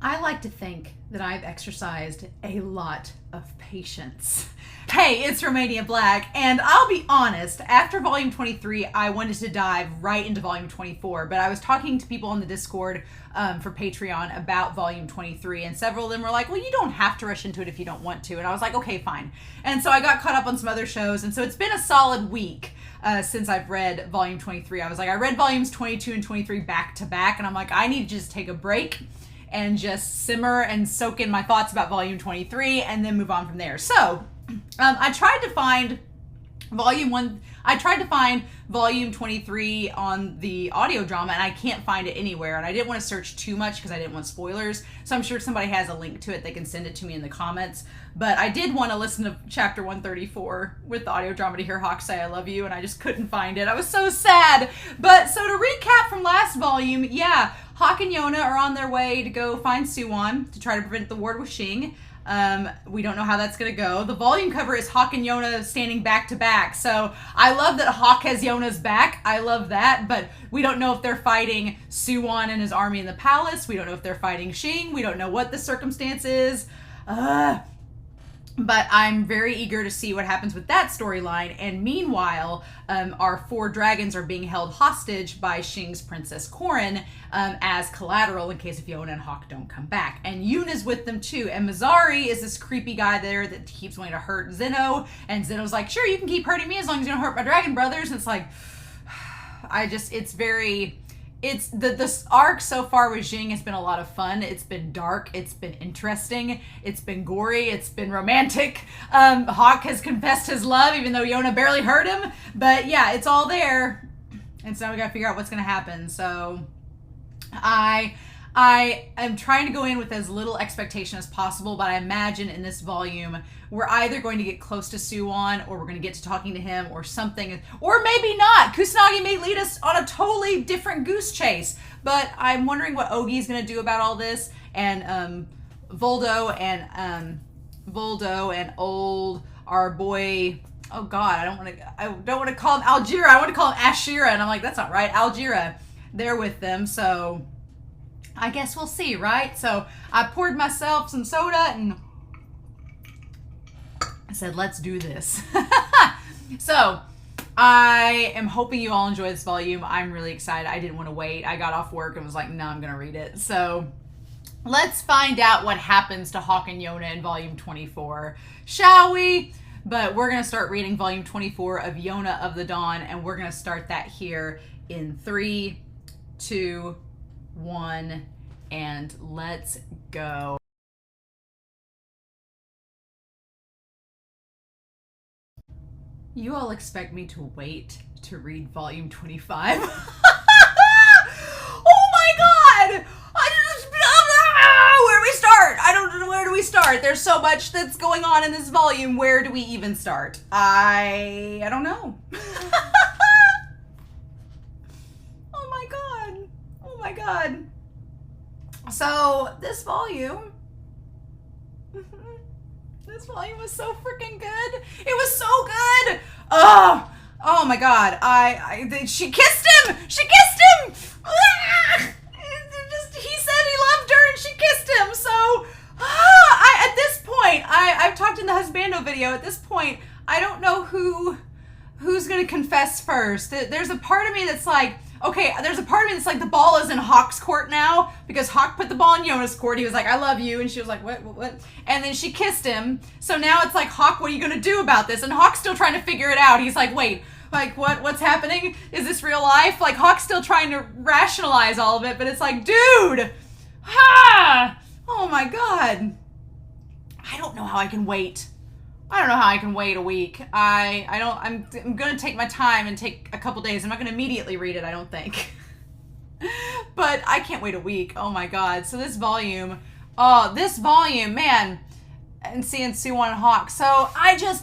I like to think that I've exercised a lot of patience. Hey, it's Romania Black, and I'll be honest, after volume 23, I wanted to dive right into volume 24, but I was talking to people on the Discord for Patreon about volume 23, and several of them were like, well, you don't have to rush into it if you don't want to, and I was like, okay, fine. And so I got caught up on some other shows, and so it's been a solid week since I've read volume 23. I was like, I read volumes 22 and 23 back to back, and I'm like, I need to just take a break and just simmer and soak in my thoughts about volume 23 and then move on from there. So I tried to find volume 23 on the audio drama, and I can't find it anywhere, and I didn't want to search too much because I didn't want spoilers, so I'm sure if somebody has a link to it, they can send it to me in the comments. But I did want to listen to chapter 134 with the audio drama to hear Hak say I love you, and I just couldn't find it. I was so sad. But so to recap from last volume, yeah, Hak and Yona are on their way to go find Soo-Won to try to prevent the war with Xing. We don't know how that's going to go. The volume cover is Hak and Yona standing back to back. So I love that Hak has Yona's back. I love that. But we don't know if they're fighting Soo-Won and his army in the palace. We don't know if they're fighting Xing. We don't know what the circumstance is. But I'm very eager to see what happens with that storyline. And meanwhile, our 4 dragons are being held hostage by Xing's Princess Corin as collateral in case if Yona and Hak don't come back. And Yuna's with them too. And Mazari is this creepy guy there that keeps wanting to hurt Zeno. And Zeno's like, sure, you can keep hurting me as long as you don't hurt my dragon brothers. And it's like, this arc so far with Xing has been a lot of fun. It's been dark. It's been interesting. It's been gory. It's been romantic. Hak has confessed his love, even though Yona barely hurt him. But yeah, it's all there. And so now we gotta figure out what's gonna happen. So I am trying to go in with as little expectation as possible, but I imagine in this volume, we're either going to get close to Soo-Won, or we're going to get to talking to him, or something, or maybe not. Kusanagi may lead us on a totally different goose chase, but I'm wondering what Ogi's going to do about all this, and Voldo and old, our boy, oh god, I don't want to call him Algira, I want to call him Ashira, and I'm like, that's not right, Algira, they're with them, so I guess we'll see, right? So I poured myself some soda and I said, let's do this. So I am hoping you all enjoy this volume. I'm really excited. I didn't want to wait. I got off work and was like, no, I'm going to read it. So let's find out what happens to Hak and Yona in volume 24, shall we? But we're going to start reading volume 24 of Yona of the Dawn, and we're going to start that here in 3, 2, 1, and let's go. You all expect me to wait to read volume 25? Oh my god! Where do we start? I don't know, where do we start? There's so much that's going on in this volume. Where do we even start? I don't know. Oh my god. Oh my god. So this volume was so freaking good. It was so good. Oh my god. She kissed him. She kissed him. He said he loved her and she kissed him. So at this point, I've talked in the husbando video. At this point, I don't know who's gonna confess first. There's a part of me that's like, okay, there's a part of me that's like, the ball is in Hak's court now, because Hak put the ball in Yona's court. He was like, I love you. And she was like, what? And then she kissed him. So now it's like, Hak, what are you going to do about this? And Hak's still trying to figure it out. He's like, wait, like, what's happening? Is this real life? Like, Hak's still trying to rationalize all of it, but it's like, dude, oh my God. I don't know how I can wait. I don't know how I can wait a week. I'm going to take my time and take a couple days. I'm not going to immediately read it, I don't think. But I can't wait a week. Oh my God. So this volume, man, and seeing Soo-Won and Hak. So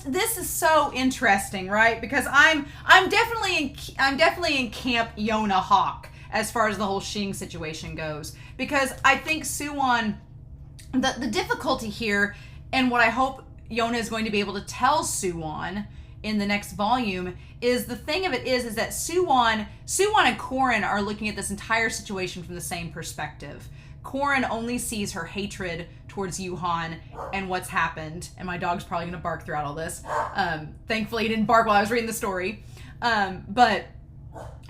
this is so interesting, right? Because I'm definitely in camp Yona Hak as far as the whole Xing situation goes. Because I think Soo-Won, the difficulty here, and what I hope Yona is going to be able to tell Soo-Won in the next volume is, the thing of it is that Soo-Won and Corin are looking at this entire situation from the same perspective. Korin only sees her hatred towards Yuhan and what's happened. And my dog's probably going to bark throughout all this. Thankfully, he didn't bark while I was reading the story. But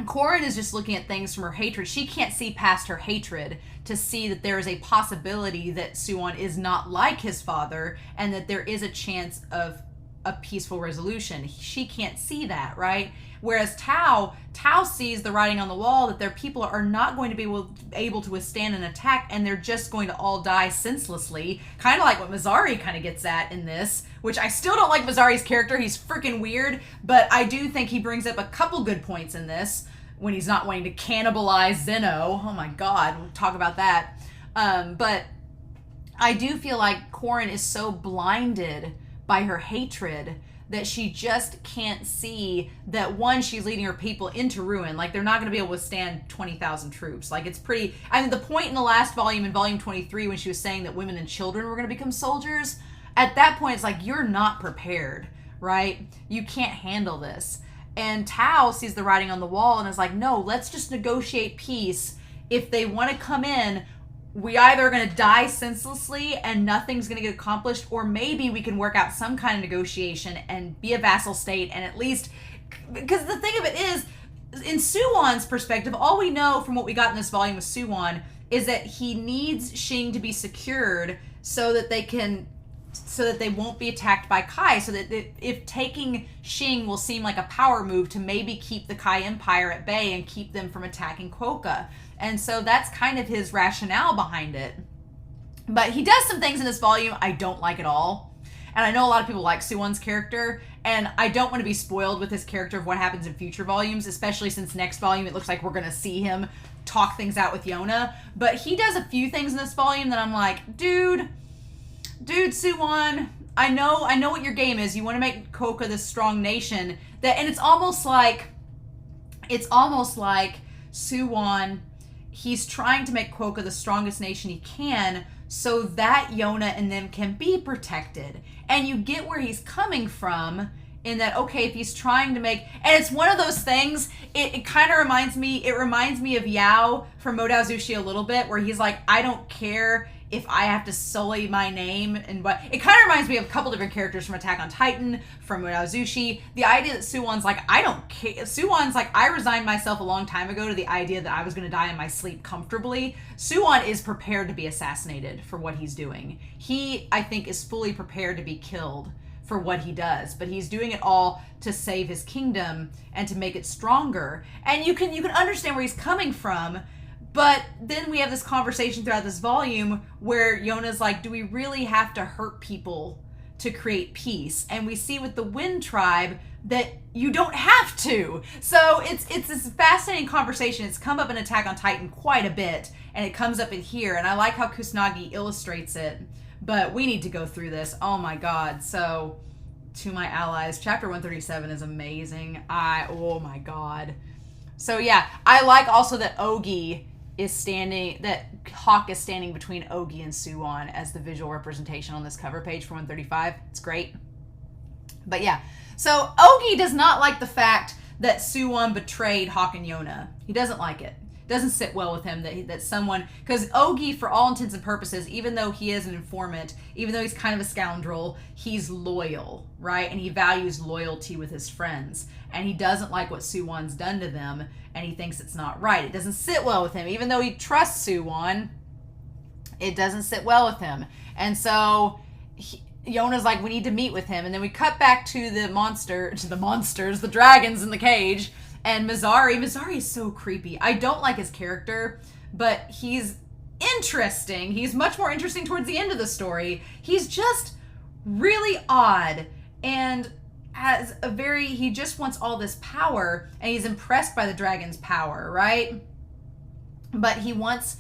Korin is just looking at things from her hatred. She can't see past her hatred to see that there is a possibility that Soo-Won is not like his father and that there is a chance of a peaceful resolution. She can't see that, right? Whereas Tao sees the writing on the wall that their people are not going to be able to withstand an attack, and they're just going to all die senselessly. Kind of like what Mizari kind of gets at in this, which I still don't like Mizari's character. He's freaking weird, but I do think he brings up a couple good points in this when he's not wanting to cannibalize Zeno. Oh my God, we'll talk about that. But I do feel like Korin is so blinded by her hatred that she just can't see that, one, she's leading her people into ruin. Like, they're not going to be able to withstand 20,000 troops. Like, it's pretty... I mean, the point in the last volume, in volume 23, when she was saying that women and children were going to become soldiers, at that point, it's like, you're not prepared, right? You can't handle this. And Tao sees the writing on the wall and is like, no, let's just negotiate peace. If they want to come in, we either are going to die senselessly and nothing's going to get accomplished, or maybe we can work out some kind of negotiation and be a vassal state, and at least... Because the thing of it is, in Soo-Won's perspective, all we know from what we got in this volume with Soo-Won is that he needs Xing to be secured so that they won't be attacked by Kai, so that if taking Xing will seem like a power move to maybe keep the Kai Empire at bay and keep them from attacking Kohka. And so that's kind of his rationale behind it. But he does some things in this volume I don't like at all. And I know a lot of people like Soo-Won's character, and I don't want to be spoiled with his character of what happens in future volumes, especially since next volume it looks like we're going to see him talk things out with Yona. But he does a few things in this volume that I'm like, dude, Soo-Won, I know what your game is. You want to make Kohka this strong nation and it's almost like Soo-Won, he's trying to make Kohka the strongest nation he can so that Yona and them can be protected. And you get where he's coming from in that, okay, if he's trying to make... And it's one of those things, it kind of reminds me of Yao from Modao Zushi a little bit, where he's like, I don't care if I have to sully my name. And but it kind of reminds me of a couple different characters from Attack on Titan, from Modao Zushi. The idea that Soo-Won's like, I don't care. Soo-Won's like, I resigned myself a long time ago to the idea that I was going to die in my sleep comfortably. Soo-Won is prepared to be assassinated for what he's doing. He, I think, is fully prepared to be killed for what he does, but he's doing it all to save his kingdom and to make it stronger. And you can understand where he's coming from. But then we have this conversation throughout this volume where Yona's like, do we really have to hurt people to create peace? And we see with the Wind Tribe that you don't have to. So it's this fascinating conversation. It's come up in Attack on Titan quite a bit, and it comes up in here. And I like how Kusanagi illustrates it. But we need to go through this. Oh my God. So, to my allies, chapter 137 is amazing. Oh my God. So yeah, I like also that Hak is standing between Ogi and Soo-Won as the visual representation on this cover page for 135. It's great. But yeah, so Ogi does not like the fact that Soo-Won betrayed Hak and Yona. He doesn't like it. It doesn't sit well with him that someone, because Ogi, for all intents and purposes, even though he is an informant, even though he's kind of a scoundrel, he's loyal, right? And he values loyalty with his friends. And he doesn't like what Soo-Won's done to them, and he thinks it's not right. It doesn't sit well with him. Even though he trusts Soo-Won, it doesn't sit well with him. And so Yona's like, we need to meet with him. And then we cut back to the the dragons in the cage. And Mizari is so creepy. I don't like his character, but he's interesting. He's much more interesting towards the end of the story. He's just really odd and he just wants all this power, and he's impressed by the dragon's power, right? But he wants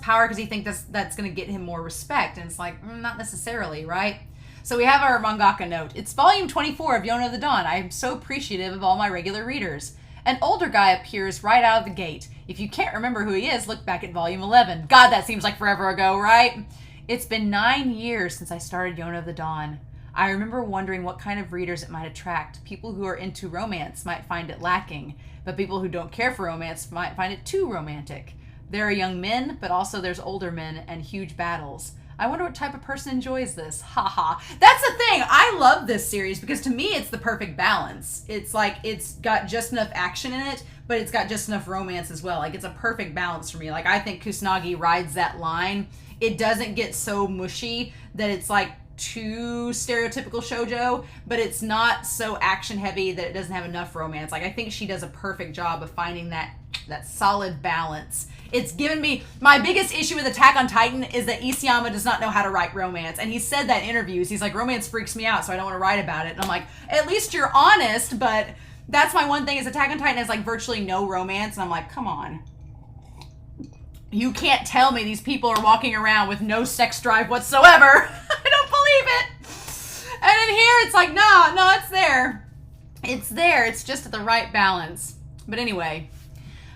power because he thinks that's going to get him more respect, and it's like, not necessarily, right? So we have our mangaka note. It's volume 24 of Yona of the Dawn. I am so appreciative of all my regular readers. An older guy appears right out of the gate. If you can't remember who he is, look back at volume 11. God, that seems like forever ago, right? It's been 9 years since I started Yona of the Dawn. I remember wondering what kind of readers it might attract. People who are into romance might find it lacking, but people who don't care for romance might find it too romantic. There are young men, but also there's older men and huge battles. I wonder what type of person enjoys this. Haha. That's the thing. I love this series because to me it's the perfect balance. It's like it's got just enough action in it, but it's got just enough romance as well. Like it's a perfect balance for me. Like I think Kusanagi rides that line. It doesn't get so mushy that it's like too stereotypical shoujo, but it's not so action heavy that it doesn't have enough romance. Like I think she does a perfect job of finding that solid balance. It's given me, my biggest issue with Attack on Titan is that Isayama does not know how to write romance. And he said that in interviews. He's like, romance freaks me out, so I don't want to write about it. And I'm like, at least you're honest, but that's my one thing is Attack on Titan has like virtually no romance. And I'm like, come on. You can't tell me these people are walking around with no sex drive whatsoever. I don't believe it. And in here, it's like, no, it's there. It's there. It's just at the right balance. But anyway,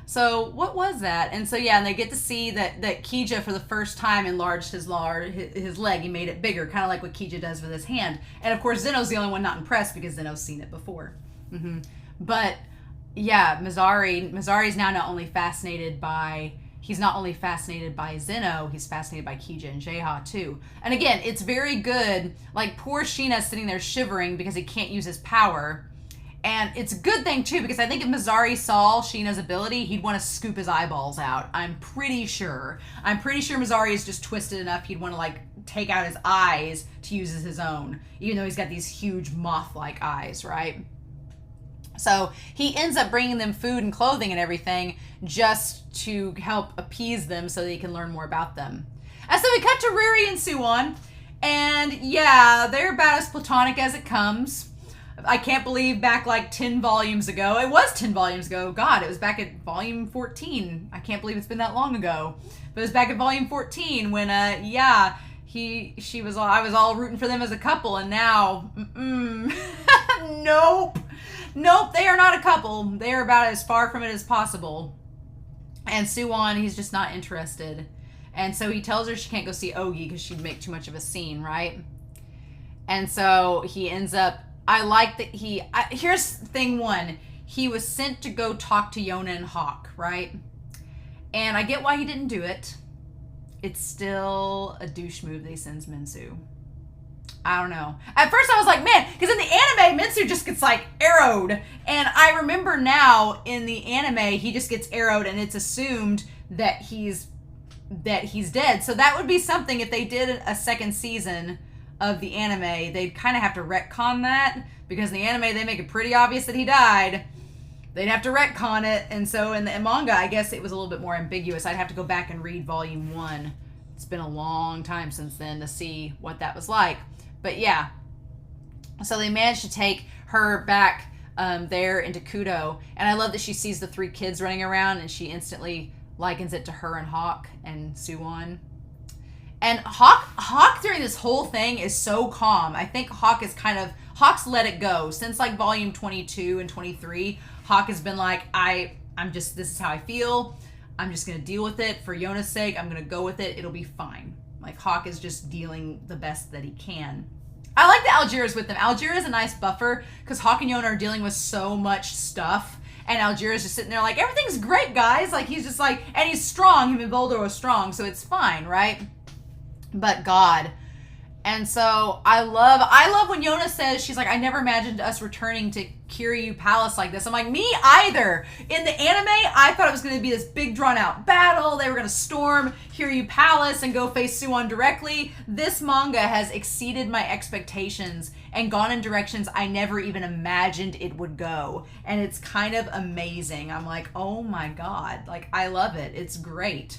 so what was that? And so, yeah, and they get to see that Kija for the first time enlarged his leg. He made it bigger, kind of like what Kija does with his hand. And, of course, Zeno's the only one not impressed because Zeno's seen it before. Mm-hmm. But, yeah, Mizari's now not only fascinated by... He's not only fascinated by Zeno, he's fascinated by Kija and Jaeha too. And again, it's very good. Like, poor Sheena's sitting there shivering because he can't use his power. And it's a good thing too, because I think if Mizari saw Sheena's ability, he'd want to scoop his eyeballs out. I'm pretty sure Mizari is just twisted enough he'd want to, like, take out his eyes to use as his own. Even though he's got these huge moth-like eyes, right? So he ends up bringing them food and clothing and everything just to help appease them so that he can learn more about them. And so we cut to Riri and Soo-Won, and yeah, they're about as platonic as it comes. I can't believe back like 10 volumes ago. It was 10 volumes ago. God, it was back at volume 14. I can't believe it's been that long ago. But it was back at volume 14 when, I was all rooting for them as a couple, and now, Nope, they are not a couple. They are about as far from it as possible. And Soo-Won, he's just not interested. And so he tells her she can't go see Ogi because she'd make too much of a scene, right? And so he ends up, I like that here's thing one. He was sent to go talk to Yona and Hak, right? And I get why he didn't do it. It's still a douche move that he sends Minsu. I don't know. At first I was like, man, because in the anime, Minsu just gets like arrowed. And I remember now in the anime, he just gets arrowed and it's assumed that he's dead. So that would be something if they did a second season of the anime, they'd kind of have to retcon that, because in the anime they make it pretty obvious that he died. They'd have to retcon it. And so in the manga, I guess it was a little bit more ambiguous. I'd have to go back and read volume 1. It's been a long time since then to see what that was like. But yeah, so they managed to take her back there into Kudo. And I love that she sees the 3 kids running around and she instantly likens it to her and Hak and Soo-Won. And Hak during this whole thing is so calm. I think Hak's let it go. Since like volume 22 and 23, Hak has been like, this is how I feel. I'm just going to deal with it. For Yona's sake, I'm going to go with it. It'll be fine. Like, Hak is just dealing the best that he can. I like that Algera's with them. Algera is a nice buffer because Hak and Yona are dealing with so much stuff. And Algera's just sitting there like, everything's great, guys. Like, he's just like, and he's strong. Him and Boulder are strong, so it's fine, right? But God. And so I love when Yona says, she's like, I never imagined us returning to Kiryu Palace like this. I'm like, me either. In the anime, I thought it was going to be this big drawn out battle. They were going to storm Kiryu Palace and go face Soo-Won directly. This manga has exceeded my expectations and gone in directions I never even imagined it would go. And it's kind of amazing. I'm like, oh my God. Like, I love it. It's great.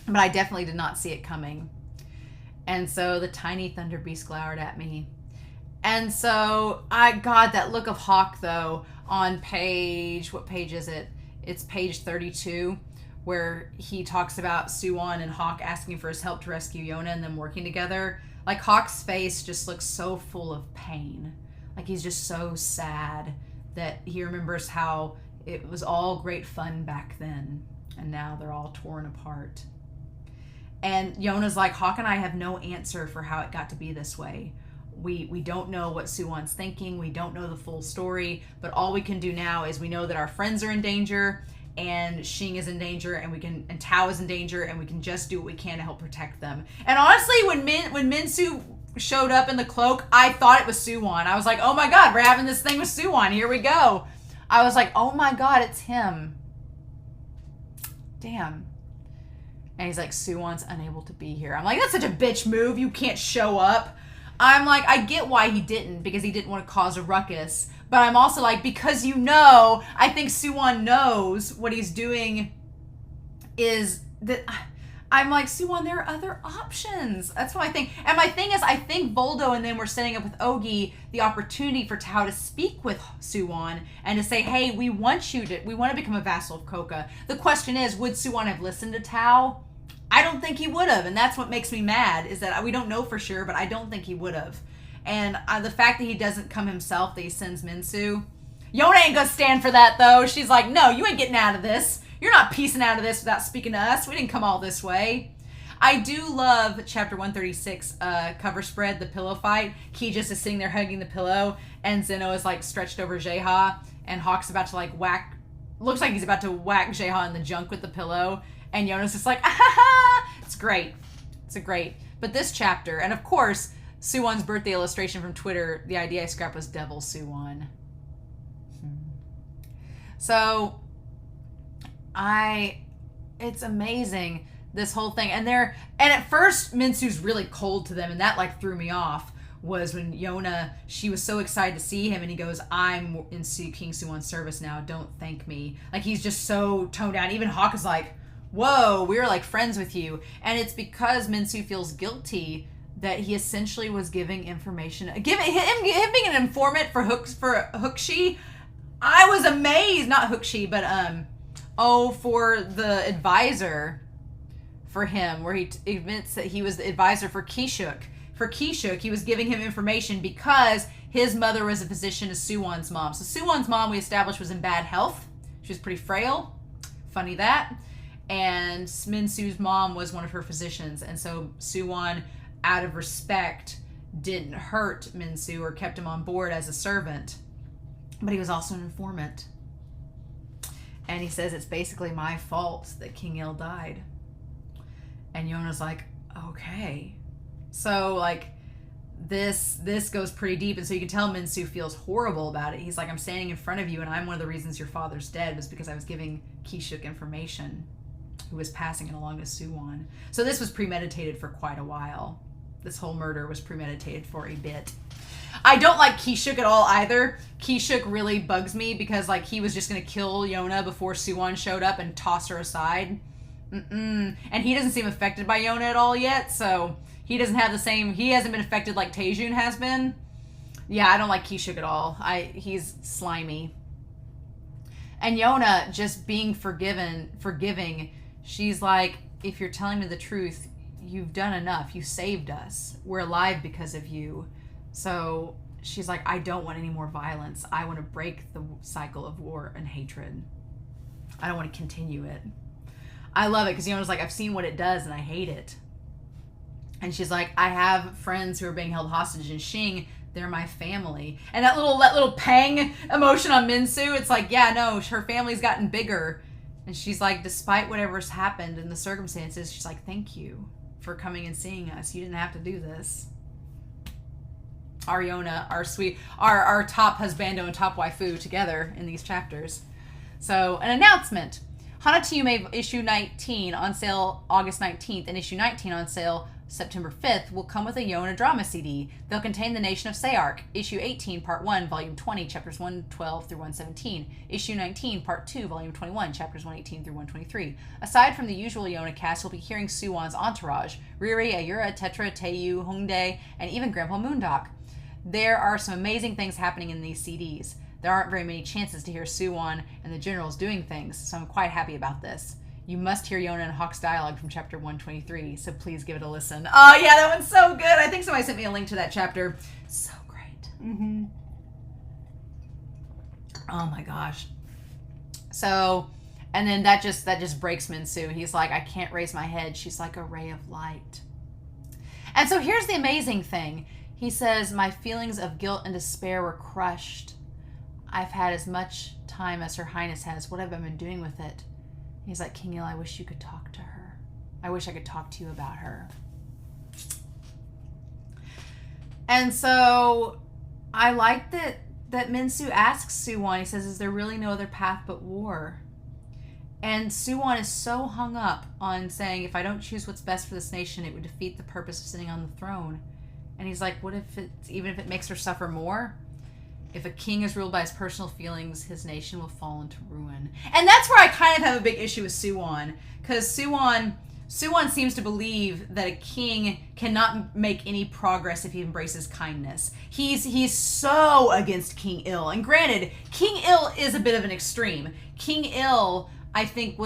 But I definitely did not see it coming. And so the tiny thunder beast glowered at me. And so, God, that look of Hak, though, on what page is it? It's page 32, where he talks about Soo-Won and Hak asking for his help to rescue Yona and them working together. Like, Hak's face just looks so full of pain. Like, he's just so sad that he remembers how it was all great fun back then, and now they're all torn apart. And Yona's like, Hak and I have no answer for how it got to be this way. We don't know what Soo-Won's thinking. We don't know the full story. But all we can do now is we know that our friends are in danger and Xing is in danger, and Tao is in danger, and we can just do what we can to help protect them. And honestly, when Min-Soo showed up in the cloak, I thought it was Soo-Won. I was like, oh my god, we're having this thing with Soo-Won. Here we go. I was like, oh my god, it's him. Damn. And he's like, Soo-Won's unable to be here. I'm like, that's such a bitch move. You can't show up. I'm like, I get why he didn't, because he didn't want to cause a ruckus. But I'm also like, because I think Soo-Won knows what he's doing is that... I'm like, Soo-Won, there are other options. That's what I think. And my thing is, I think Voldo and them were setting up with Ogi the opportunity for Tao to speak with Soo-Won and to say, hey, we want to become a vassal of Kohka. The question is, would Soo-Won have listened to Tao? I don't think he would have. And that's what makes me mad, is that we don't know for sure, but I don't think he would have. And the fact that he doesn't come himself, that he sends Min-Soo. Yona ain't gonna stand for that, though. She's like, no, you ain't getting out of this. You're not piecing out of this without speaking to us. We didn't come all this way. I do love chapter 136 cover spread, the pillow fight. Ki just is sitting there hugging the pillow, and Zeno is like stretched over Jaeha, and Hawk's about to like looks like he's about to whack Jaeha in the junk with the pillow, and Yona's just like, ah ha ha! It's great. It's a great. But this chapter, and of course, Soo-Won's birthday illustration from Twitter, the idea I scrapped was Devil Soo-Won. So... it's amazing, this whole thing. And at first Min-Soo's really cold to them, and that like threw me off, was when Yona, she was so excited to see him, and he goes, I'm in King Soo-Won's service now, don't thank me. Like, he's just so toned down. Even Hawk is like, whoa, we were like friends with you. And it's because Min-Soo feels guilty that he essentially was giving information, him being an informant for Hookshi. I was amazed, not Hookshi, but for the advisor for him, where he admits that he was the advisor for Kishuk. For Kishuk, he was giving him information because his mother was a physician to Soo-Won's mom. So Soo-Won's mom, we established, was in bad health. She was pretty frail. Funny that. And Min-Soo's mom was one of her physicians. And so Soo-Won, out of respect, didn't hurt Min-Soo or kept him on board as a servant. But he was also an informant. And he says, it's basically my fault that King Il died. And Yona's like, okay. So, like, this goes pretty deep. And so you can tell Min-Soo feels horrible about it. He's like, I'm standing in front of you, and I'm one of the reasons your father's dead was because I was giving Kishuk information, who was passing it along to Soo-Won. So this was premeditated for quite a while. This whole murder was premeditated for a bit. I don't like Kishuk at all either. Kishuk really bugs me because, like, he was just going to kill Yona before Soo-Won showed up and toss her aside. And he doesn't seem affected by Yona at all yet, so he doesn't have the same... He hasn't been affected like Taejun has been. Yeah, I don't like Kishuk at all. He's slimy. And Yona just being forgiving, she's like, if you're telling me the truth, you've done enough. You saved us. We're alive because of you. So she's like, I don't want any more violence. I want to break the cycle of war and hatred. I don't want to continue it. I love it because Yona's like, I've seen what it does and I hate it. And she's like, I have friends who are being held hostage in Xing. They're my family. And that little pang emotion on Min-Soo, it's like, yeah, no, her family's gotten bigger. And she's like, despite whatever's happened in the circumstances, she's like, thank you for coming and seeing us. You didn't have to do this. Our Yona, our top husbando and top waifu together in these chapters. So, an announcement. Hanatiyume issue 19 on sale August 19th and issue 19 on sale September 5th will come with a Yona drama CD. They'll contain The Nation of Sayark, issue 18, part 1, volume 20, chapters 112 through 117, issue 19, part 2, volume 21, chapters 118 through 123. Aside from the usual Yona cast, you'll be hearing Soo-Won's entourage, Riri, Ayura, Tetra, Taeyu, Hongdae, and even Grandpa Moondog. There are some amazing things happening in these CDs. There aren't very many chances to hear Soo-Won and the generals doing things, so I'm quite happy about this. You must hear Yona and Hawk's dialogue from chapter 123, so please give it a listen. Oh yeah, that one's so good. I think somebody sent me a link to that chapter. So great. Mm-hmm. Oh my gosh. So, and then that just breaks Min-Soo. He's like, I can't raise my head. She's like a ray of light. And so here's the amazing thing. He says, my feelings of guilt and despair were crushed. I've had as much time as Her Highness has. What have I been doing with it? He's like, King Il, I wish you could talk to her. I wish I could talk to you about her. And so I like that Min-Soo asks Soo-Won, he says, is there really no other path but war? And Soo-Won is so hung up on saying, if I don't choose what's best for this nation, it would defeat the purpose of sitting on the throne. And he's like, what if even if it makes her suffer more? If a king is ruled by his personal feelings, his nation will fall into ruin. And that's where I kind of have a big issue with Soo-Won, because Soo-Won seems to believe that a king cannot make any progress if he embraces kindness. He's so against King Il. And granted, King Il is a bit of an extreme. King Il, I think,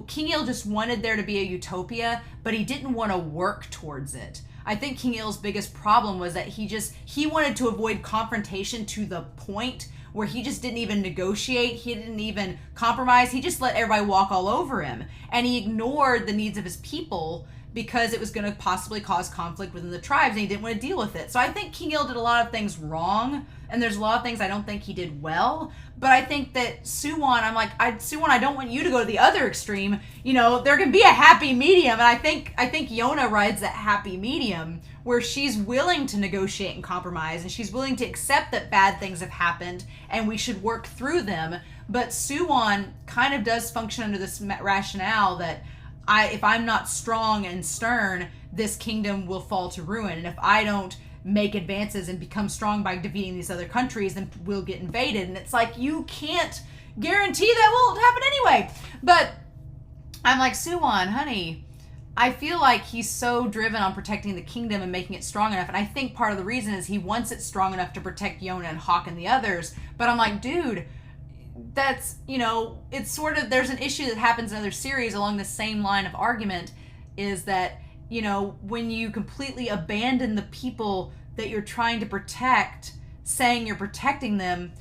King Il just wanted there to be a utopia, but he didn't want to work towards it. I think King Il's biggest problem was that he wanted to avoid confrontation to the point where he just didn't even negotiate. He didn't even compromise. He just let everybody walk all over him. And he ignored the needs of his people because it was going to possibly cause conflict within the tribes, and he didn't want to deal with it. So I think King Il did a lot of things wrong, and there's a lot of things I don't think he did well. But I think that Soo-Won, Soo-Won, I don't want you to go to the other extreme. You know, there can be a happy medium, and I think Yona rides that happy medium where she's willing to negotiate and compromise, and she's willing to accept that bad things have happened and we should work through them. But Soo-Won kind of does function under this rationale that if I'm not strong and stern, this kingdom will fall to ruin. And if I don't make advances and become strong by defeating these other countries, then we'll get invaded. And it's like, you can't guarantee that won't happen anyway. But I'm like, Soo-Won, honey, I feel like he's so driven on protecting the kingdom and making it strong enough. And I think part of the reason is he wants it strong enough to protect Yona and Hak and the others. But I'm like, dude, that's, it's sort of, there's an issue that happens in other series along the same line of argument, is that, when you completely abandon the people that you're trying to protect, saying you're protecting them,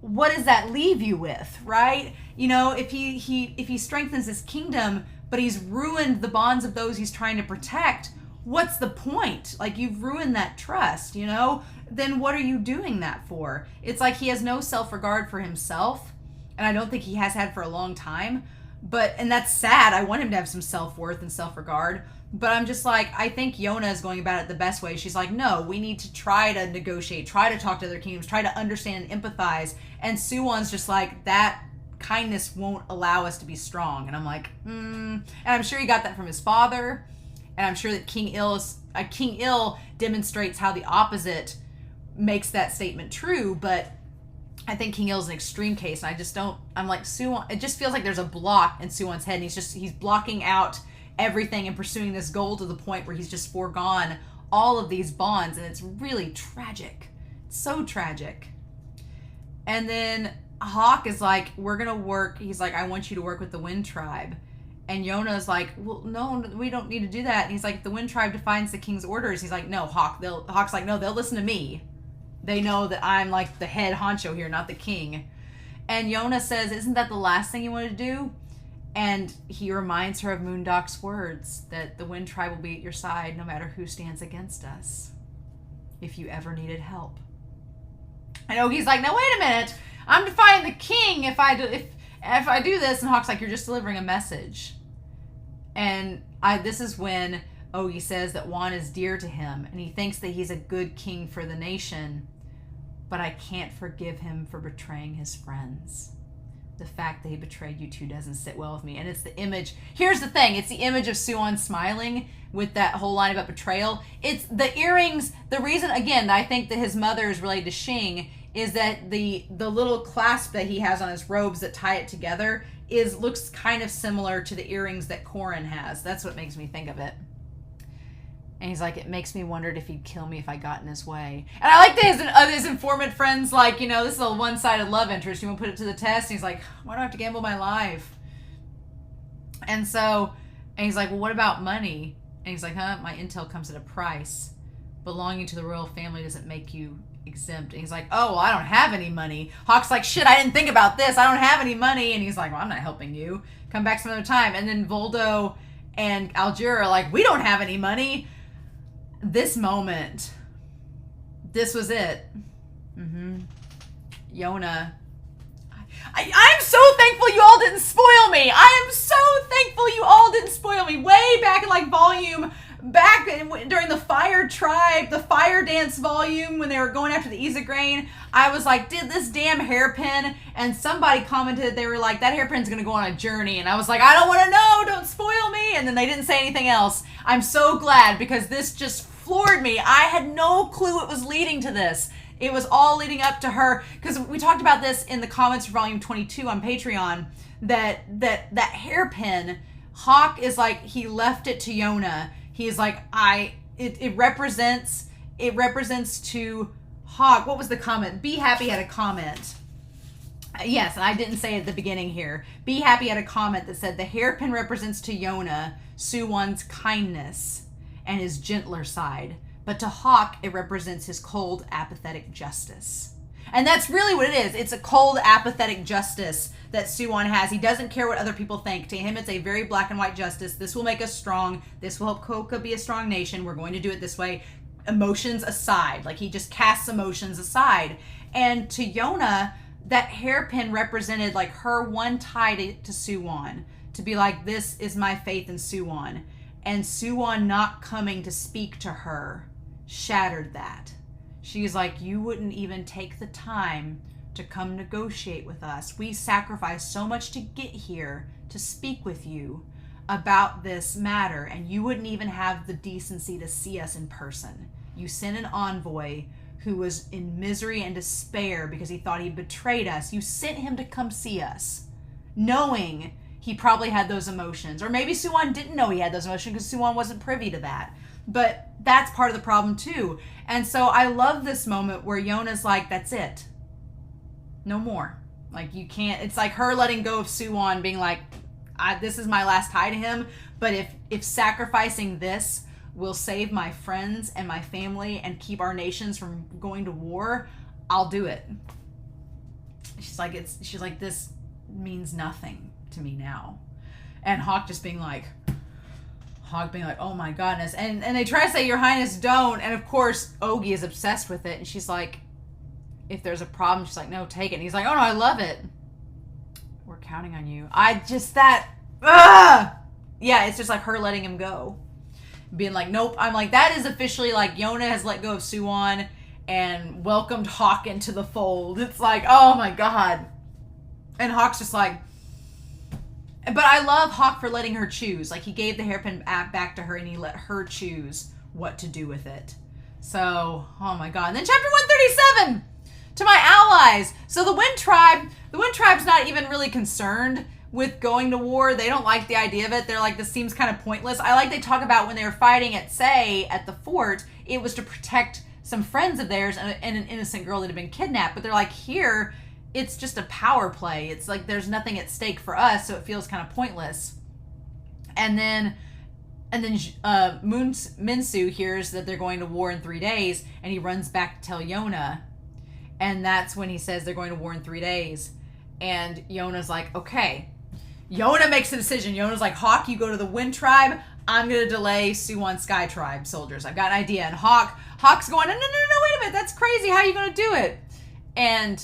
what does that leave you with, right? If he strengthens his kingdom, but he's ruined the bonds of those he's trying to protect, what's the point? Like, you've ruined that trust, then what are you doing that for? It's like he has no self-regard for himself, and I don't think he has had for a long time. And that's sad. I want him to have some self-worth and self-regard. But I'm just like, I think Yona is going about it the best way. She's like, no, we need to try to negotiate, try to talk to other kingdoms, try to understand and empathize. And Soo-Won's just like, that kindness won't allow us to be strong. And I'm like, And I'm sure he got that from his father. And I'm sure that King Il demonstrates how the opposite makes that statement true. But I think King Il's an extreme case. And I'm like, Soo-Won, it just feels like there's a block in Soo-Won's head. And he's blocking out everything and pursuing this goal to the point where he's just foregone all of these bonds. And it's really tragic. It's so tragic. And then Hak is like, we're going to work. He's like, I want you to work with the Wind Tribe. And Yona's like, well, no, we don't need to do that. And he's like, the Wind Tribe defines the king's orders. He's like, no, Hak's like, no, they'll listen to me. They know that I'm like the head honcho here, not the king. And Yona says, isn't that the last thing you want to do? And he reminds her of Moondoc's words, that the Wind Tribe will be at your side no matter who stands against us, if you ever needed help. And Ogie's like, now wait a minute, I'm defying the king if I do this. And Hak's like, you're just delivering a message. And this is when Ogie says that Won is dear to him, and he thinks that he's a good king for the nation, but I can't forgive him for betraying his friends. The fact that he betrayed you two doesn't sit well with me. And it's the image. Here's the thing. It's the image of Soo-Won smiling with that whole line about betrayal. It's the earrings. The reason, again, that I think that his mother is related to Xing is that the little clasp that he has on his robes that tie it together looks kind of similar to the earrings that Corin has. That's what makes me think of it. And he's like, it makes me wonder if he'd kill me if I got in his way. And I like that his informant friend's like, this is a one-sided love interest. You want to put it to the test? And he's like, why do I have to gamble my life? And he's like, well, what about money? And he's like, my intel comes at a price. Belonging to the royal family doesn't make you exempt. And he's like, oh, well, I don't have any money. Hak's like, shit, I didn't think about this. I don't have any money. And he's like, well, I'm not helping you. Come back some other time. And then Voldo and Algira are like, we don't have any money. This moment, this was it. Yona. I'm so thankful you all didn't spoil me. I am so thankful you all didn't spoil me. Way back in like during the Fire Tribe, the Fire Dance volume, when they were going after the Isegrain, I was like, did this damn hairpin? And somebody commented, they were like, that hairpin's gonna go on a journey. And I was like, I don't want to know, don't spoil me. And then they didn't say anything else. I'm so glad, because this just floored me. I had no clue it was leading to this. It was all leading up to her, because we talked about this in the comments for volume 22 on Patreon, that hairpin, Hak is like, he left it to Yona. He's like, it represents to Hak. What was the comment? Be Happy had a comment. Yes, and I didn't say it at the beginning here. Be Happy had a comment that said, the hairpin represents to Yona Soo-Won's kindness and his gentler side. But to Hak, it represents his cold, apathetic justice. And that's really what it is. It's a cold, apathetic justice that Soo-Won has. He doesn't care what other people think. To him, it's a very black and white justice. This will make us strong. This will help Kohka be a strong nation. We're going to do it this way. Emotions aside. Like, he just casts emotions aside. And to Yona, that hairpin represented like her one tie to Soo-Won. To be like, this is my faith in Soo-Won. And Soo-Won not coming to speak to her shattered that. She's like, you wouldn't even take the time to come negotiate with us. We sacrificed so much to get here to speak with you about this matter, and you wouldn't even have the decency to see us in person. You sent an envoy who was in misery and despair because he thought he betrayed us. You sent him to come see us, knowing he probably had those emotions. Or maybe Soo-Won didn't know he had those emotions because Soo-Won wasn't privy to that. But that's part of the problem too. And so I love this moment where Yona's like, that's it. No more. Like, you can't, it's like her letting go of Soo-Won, being like, this is my last tie to him. But if sacrificing this will save my friends and my family and keep our nations from going to war, I'll do it. She's like, this means nothing to me now. And Hak being like, oh my goodness. And they try to say, Your Highness, don't. And of course, Ogi is obsessed with it. And she's like, if there's a problem, she's like, no, take it. And he's like, oh no, I love it. We're counting on you. Yeah, it's just like her letting him go. Being like, nope. I'm like, that is officially like Yona has let go of Soo-Won and welcomed Hak into the fold. It's like, oh my God. And Hak's just like, but I love Hak for letting her choose. Like, he gave the hairpin back to her and he let her choose what to do with it. So, oh my God. And then chapter 137, to my allies. So the Wind Tribe's not even really concerned with going to war. They don't like the idea of it. They're like, this seems kind of pointless. I like they talk about when they were fighting at the fort, it was to protect some friends of theirs and an innocent girl that had been kidnapped. But they're like, here, it's just a power play. It's like there's nothing at stake for us, so it feels kind of pointless. And then Minsu hears that they're going to war in 3 days, and he runs back to tell Yona. And that's when he says they're going to war in 3 days. And Yona's like, okay. Yona makes a decision. Yona's like, Hak, you go to the Wind Tribe. I'm going to delay Soo-Won Sky Tribe soldiers. I've got an idea. And Hawk's going, no, wait a minute. That's crazy. How are you going to do it? And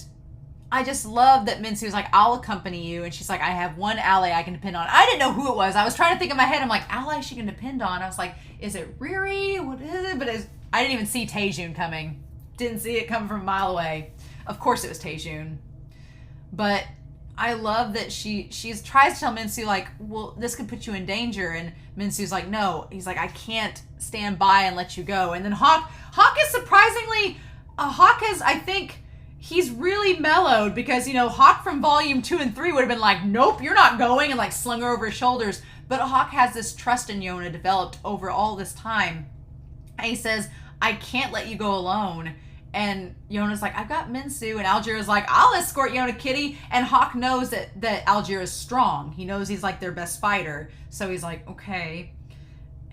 I just love that Minsu's like, I'll accompany you. And she's like, I have one ally I can depend on. I didn't know who it was. I was trying to think in my head. I'm like, ally she can depend on. I was like, is it Riri? What is it? But I didn't even see Taejun coming. Didn't see it coming from a mile away. Of course it was Taejun. But I love that she tries to tell Minsu, like, well, this could put you in danger. And Minsu's like, no. He's like, I can't stand by and let you go. And then Hak is surprisingly, I think he's really mellowed because, Hak from volume 2 and 3 would have been like, nope, you're not going, and like slung her over his shoulders. But Hak has this trust in Yona developed over all this time. And he says, I can't let you go alone. And Yona's like, I've got Minsu. And Algira's like, I'll escort Yona, kitty. And Hak knows that Algira's strong. He knows he's like their best fighter. So he's like, okay.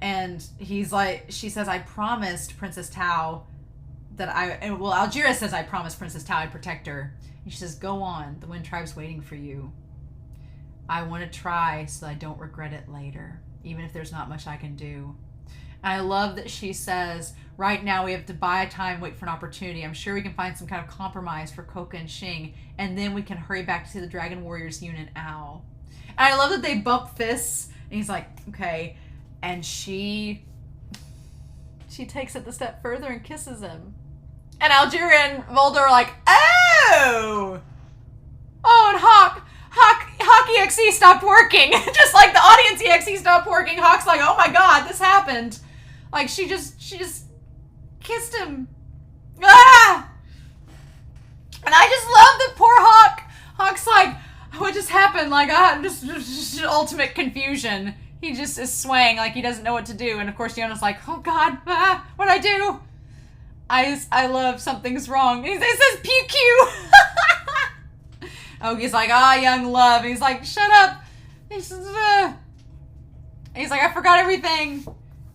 And he's like, she says, I promised Princess Tao Algira says, I promised Princess Tao I'd protect her. And she says, go on. The Wind Tribe's waiting for you. I want to try so I don't regret it later, even if there's not much I can do. And I love that she says, Right now we have to buy time, wait for an opportunity. I'm sure we can find some kind of compromise for Kohka and Xing, and then we can hurry back to see the Dragon Warriors unit Ao. And I love that they bump fists, and he's like, okay. And she takes it the step further and kisses him. And Algira and Volder are like, oh! Oh, and Hak EXE stopped working. Just like the audience EXE stopped working, Hak's like, oh my god, this happened. Like, she just kissed him. Ah! And I just love that poor Hak. Hak's like, what just happened? Like, just ultimate confusion. He just is swaying like he doesn't know what to do. And of course, Yona's like, oh god, what'd I do? I love something's wrong. It says pew. Ogi's like, young love. And he's like, shut up. He's like, I forgot everything.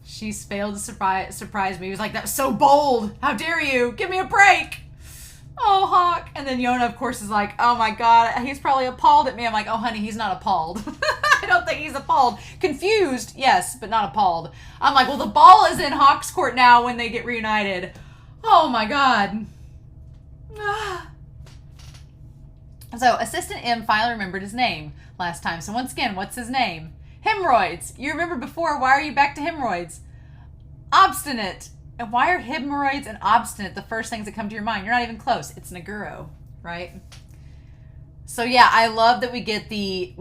She's failed to surprise me. He was like, that was so bold. How dare you? Give me a break. Oh, Hak. And then Yona, of course, is like, oh my god, he's probably appalled at me. I'm like, oh honey, he's not appalled. I don't think he's appalled. Confused, yes, but not appalled. I'm like, well, the ball is in Hak's court now when they get reunited. Oh my god. So, Assistant M finally remembered his name last time. So once again, what's his name? Hemorrhoids. You remember before, why are you back to hemorrhoids? Obstinate. And why are hemorrhoids and obstinate the first things that come to your mind? You're not even close. It's Naguro, right? So yeah, I love that we get the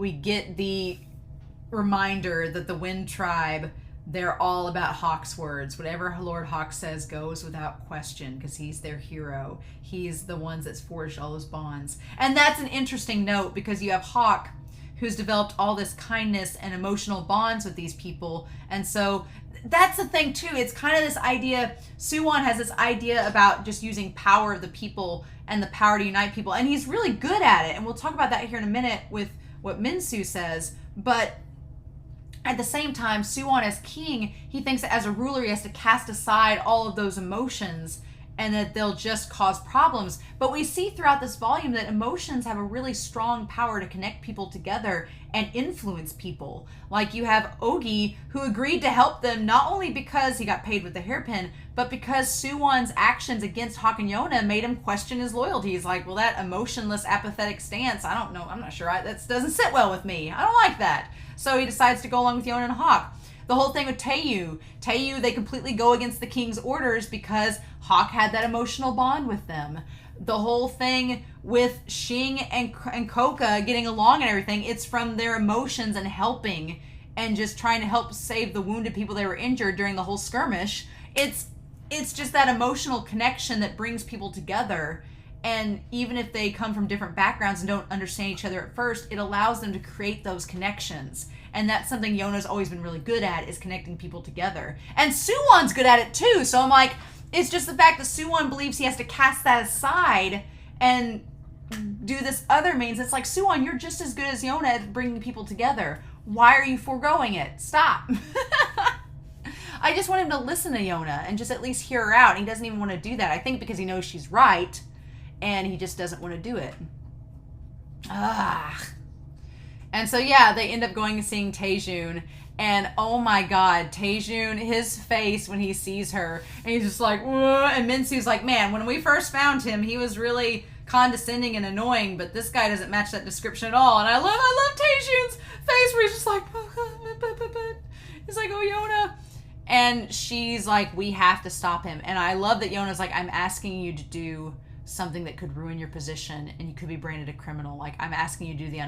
reminder that the Wind Tribe, they're all about Hak's words. Whatever Lord Hak says goes without question because he's their hero. He's the ones that's forged all those bonds. And that's an interesting note because you have Hak who's developed all this kindness and emotional bonds with these people. And so that's the thing too. It's kind of this idea, Soo-Won has this idea about just using power of the people and the power to unite people. And he's really good at it. And we'll talk about that here in a minute with what Minsu says. But at the same time, Soo-Won as king, he thinks that as a ruler, he has to cast aside all of those emotions and that they'll just cause problems. But we see throughout this volume that emotions have a really strong power to connect people together and influence people. Like you have Ogi, who agreed to help them not only because he got paid with the hairpin, but because Soo-Won's actions against Hak and Yona made him question his loyalty. He's like, well, that emotionless, apathetic stance, I don't know, I'm not sure, that doesn't sit well with me. I don't like that. So he decides to go along with Yona and Hak. The whole thing with Taeyu, they completely go against the king's orders because Hak had that emotional bond with them. The whole thing with Xing and Kohka getting along and everything, it's from their emotions and helping and just trying to help save the wounded people that were injured during the whole skirmish. It's just that emotional connection that brings people together. And even if they come from different backgrounds and don't understand each other at first, it allows them to create those connections. And that's something Yona's always been really good at, is connecting people together. And Soo-Won's good at it too. So I'm like, it's just the fact that Soo-Won believes he has to cast that aside and do this other means. It's like, Soo-Won, you're just as good as Yona at bringing people together. Why are you foregoing it? Stop. I just want him to listen to Yona and just at least hear her out. And he doesn't even want to do that. I think because he knows she's right and he just doesn't want to do it. And so, yeah, they end up going and seeing Taejun. And, oh, my God, Taejun, his face when he sees her. And he's just like, whoa. And Minsu's like, man, when we first found him, he was really condescending and annoying. But this guy doesn't match that description at all. And I love Taejun's face where he's just like, he's like, oh, Yona. And she's like, we have to stop him. And I love that Yona's like, I'm asking you to do something that could ruin your position and you could be branded a criminal. Like, I'm asking you to do the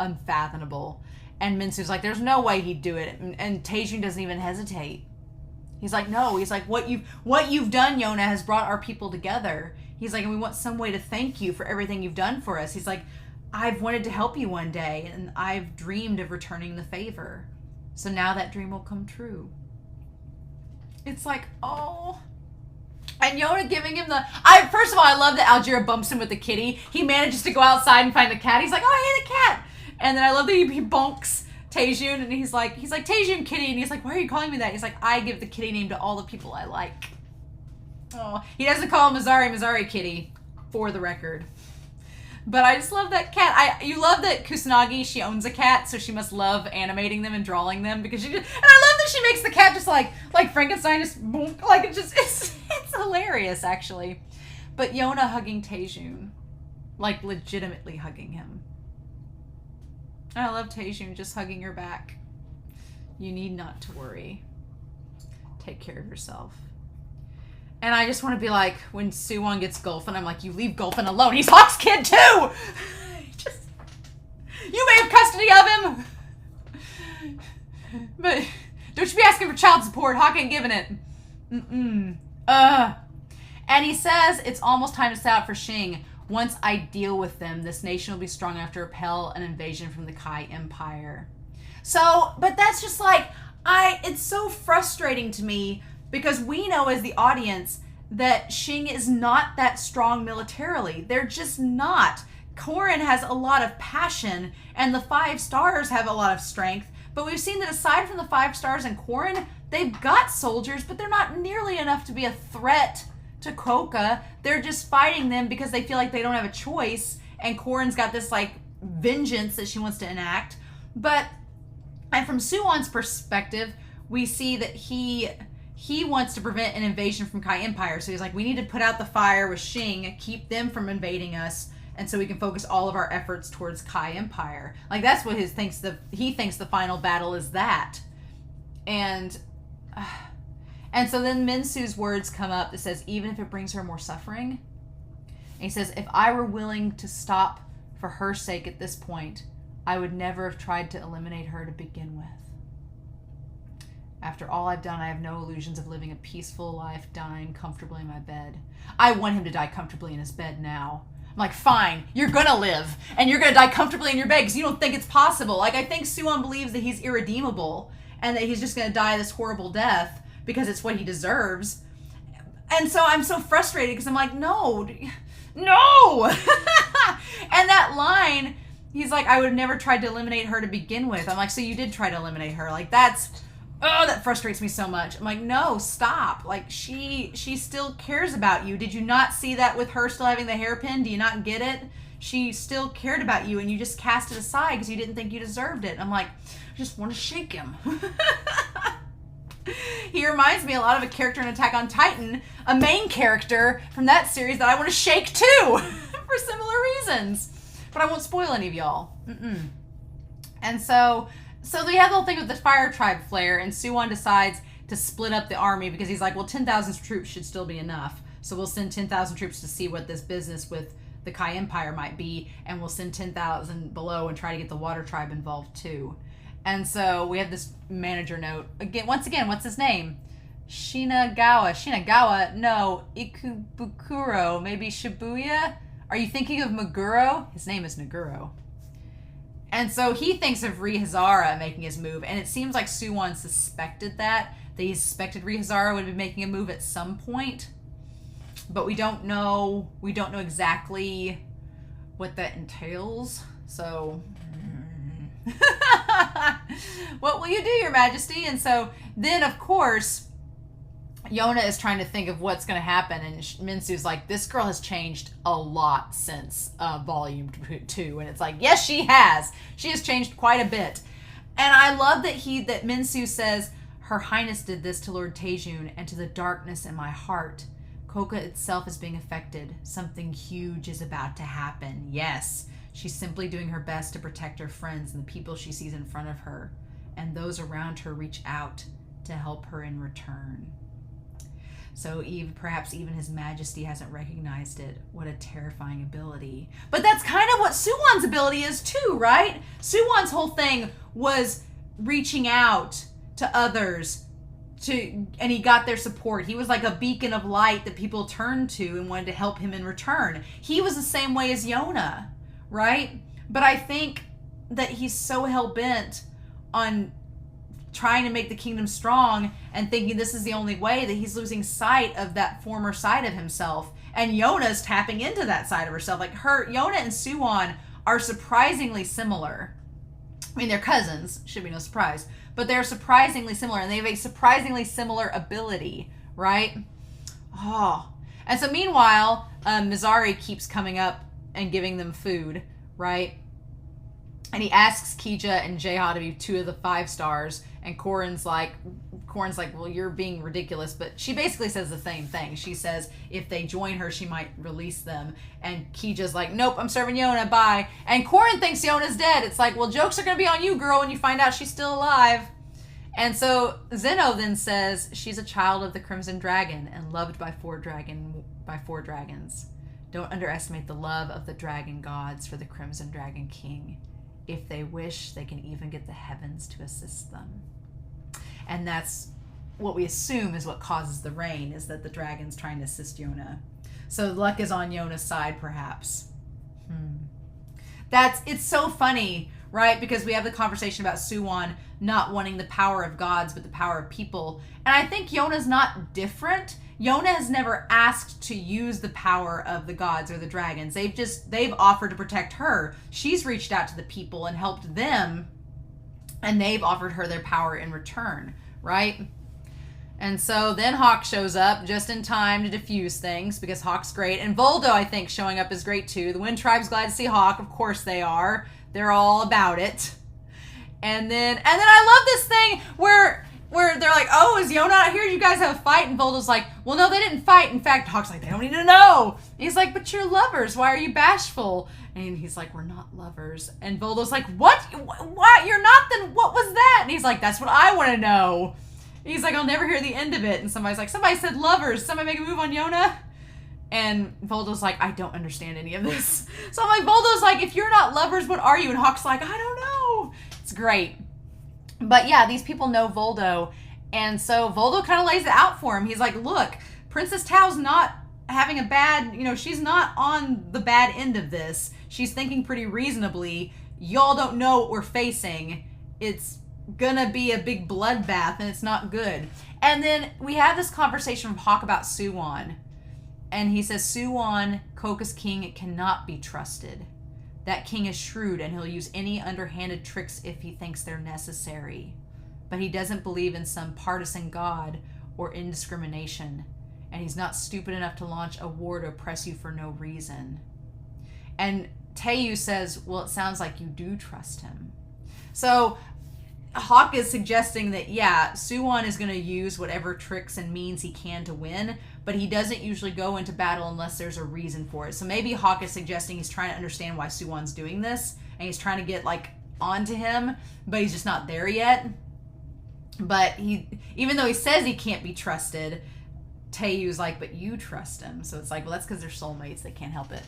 unfathomable. And Minsu's like, there's no way he'd do it. And Taejun doesn't even hesitate. He's like, no. He's like, what you've done, Yona, has brought our people together. He's like, and we want some way to thank you for everything you've done for us. He's like, I've wanted to help you one day and I've dreamed of returning the favor. So now that dream will come true. It's like, oh. And Yona giving him first of all, I love that Algira bumps him with the kitty. He manages to go outside and find the cat. He's like, oh, hey, the cat. And then I love that he bonks Taejun and he's like, Taejun kitty. And he's like, why are you calling me that? He's like, I give the kitty name to all the people I like. Oh, he doesn't call him Mazari kitty, for the record. But I just love that cat. You love that Kusanagi, she owns a cat, so she must love animating them and drawing them because and I love that she makes the cat just like Frankenstein, just boom, like it's hilarious actually. But Yona hugging Taejun, like legitimately hugging him. I love Taejun just hugging her back. You need not to worry. Take care of yourself. And I just want to be like, when Soo-Won gets Gulfin, I'm like, you leave Gulfin alone. He's Hawk's kid too! You may have custody of him! But don't you be asking for child support. Hawk ain't giving it. And he says it's almost time to set out for Xing. Once I deal with them, this nation will be strong enough to repel an invasion from the Kai Empire. So, but that's just like, it's so frustrating to me because we know as the audience that Xing is not that strong militarily. They're just not. Korin has a lot of passion and the 5 stars have a lot of strength. But we've seen that aside from the 5 stars and Korin, they've got soldiers, but they're not nearly enough to be a threat to Kohka. They're just fighting them because they feel like they don't have a choice. And Korin's got this like vengeance that she wants to enact. And from Soo-Won's perspective, we see that he wants to prevent an invasion from Kai Empire. So he's like, we need to put out the fire with Xing, keep them from invading us, and so we can focus all of our efforts towards Kai Empire. Like that's what he thinks the final battle is that. And so then Min-Soo's words come up that says, even if it brings her more suffering. And he says, if I were willing to stop for her sake at this point, I would never have tried to eliminate her to begin with. After all I've done, I have no illusions of living a peaceful life, dying comfortably in my bed. I want him to die comfortably in his bed now. I'm like, fine, you're gonna live, and you're gonna die comfortably in your bed because you don't think it's possible. Like, I think Soo-Won believes that he's irredeemable and that he's just gonna die this horrible death because it's what he deserves. And so I'm so frustrated because I'm like, no. And that line, he's like, I would have never tried to eliminate her to begin with. I'm like, so you did try to eliminate her. Like, that frustrates me so much. I'm like, no, stop. Like, she still cares about you. Did you not see that with her still having the hairpin? Do you not get it? She still cared about you, and you just cast it aside because you didn't think you deserved it. I'm like, I just want to shake him. He reminds me a lot of a character in Attack on Titan, a main character from that series that I want to shake too, for similar reasons. But I won't spoil any of y'all. And so we have the whole thing with the Fire Tribe flare, and Soo-Won decides to split up the army because he's like, well, 10,000 troops should still be enough. So we'll send 10,000 troops to see what this business with the Kai Empire might be, and we'll send 10,000 below and try to get the Water Tribe involved too. And so we have this manager note. Once again, what's his name? Shinagawa? No. Ikebukuro? Maybe Shibuya? Are you thinking of Meguro? His name is Meguro. And so he thinks of Rihazara making his move, and it seems like Soo-Won suspected that he suspected Rihazara would be making a move at some point. But we don't know exactly what that entails. So what will you do, Your Majesty? And so then, of course, Yona is trying to think of what's going to happen, and Min-Soo's like, this girl has changed a lot since Volume 2. And it's like, yes, she has. She has changed quite a bit. And I love that Min-Soo says, Her Highness did this to Lord Taejun and to the darkness in my heart. Kohka itself is being affected. Something huge is about to happen. Yes, she's simply doing her best to protect her friends and the people she sees in front of her. And those around her reach out to help her in return. So perhaps even His Majesty hasn't recognized it. What a terrifying ability. But that's kind of what Soo-Won's ability is too, right? Soo-Won's whole thing was reaching out to others, and he got their support. He was like a beacon of light that people turned to and wanted to help him in return. He was the same way as Yona, right? But I think that he's so hell-bent on trying to make the kingdom strong and thinking this is the only way that he's losing sight of that former side of himself. And Yona's tapping into that side of herself. Like Yona and Soo-Won are surprisingly similar. I mean, they're cousins, should be no surprise, but they're surprisingly similar, and they have a surprisingly similar ability, right? Oh. And so meanwhile, Mizari keeps coming up and giving them food, right? And he asks Kija and Jaeha to be 2 of the 5 stars, and Corin's like, well, you're being ridiculous, but she basically says the same thing. She says if they join her, she might release them, and Kija's like, nope, I'm serving Yona, bye. And Corin thinks Yona's dead. It's like, well, jokes are gonna be on you, girl, when you find out she's still alive. And so Zeno then says she's a child of the Crimson Dragon and loved by 4 dragons. Don't underestimate the love of the dragon gods for the Crimson Dragon King. If they wish, they can even get the heavens to assist them. And that's what we assume is what causes the rain, is that the dragon's trying to assist Yona. So luck is on Yona's side, perhaps. It's so funny, right? Because we have the conversation about Soo-Won not wanting the power of gods, but the power of people. And I think Yona's not different. Yona has never asked to use the power of the gods or the dragons. They've offered to protect her. She's reached out to the people and helped them, and they've offered her their power in return, right? And so then Hak shows up just in time to defuse things, because Hak's great. And Voldo, I think, showing up is great too. The Wind Tribe's glad to see Hak. Of course they are. They're all about it. And then I love this thing where they're like, oh, is Yona out here? You guys have a fight? And Voldo's like, well, no, they didn't fight. In fact, Hak's like, they don't need to know. And he's like, but you're lovers. Why are you bashful? And he's like, we're not lovers. And Voldo's like, what? What? You're not? Then what was that? And he's like, that's what I want to know. And he's like, I'll never hear the end of it. And somebody's like, somebody said lovers. Somebody make a move on Yona. And Voldo's like, I don't understand any of this. So I'm like, Voldo's like, if you're not lovers, what are you? And Hak's like, I don't know. It's great. But yeah, these people know Voldo. And so Voldo kind of lays it out for him. He's like, look, Princess Tao's not having a bad, she's not on the bad end of this. She's thinking pretty reasonably. Y'all don't know what we're facing. It's gonna be a big bloodbath, and it's not good. And then we have this conversation from Hak about Soo-Won. And he says, Soo-Won, Kohka's king, cannot be trusted. That king is shrewd, and he'll use any underhanded tricks if he thinks they're necessary. But he doesn't believe in some partisan god or indiscrimination. And he's not stupid enough to launch a war to oppress you for no reason. And Taeyu says, well, it sounds like you do trust him. So Hak is suggesting that, yeah, Soo-Won is going to use whatever tricks and means he can to win, but he doesn't usually go into battle unless there's a reason for it. So maybe Hak is suggesting he's trying to understand why Soo-Won's doing this, and he's trying to get, onto him, but he's just not there yet. But even though he says he can't be trusted, Taeyu's like, but you trust him. So it's like, well, that's because they're soulmates. They can't help it.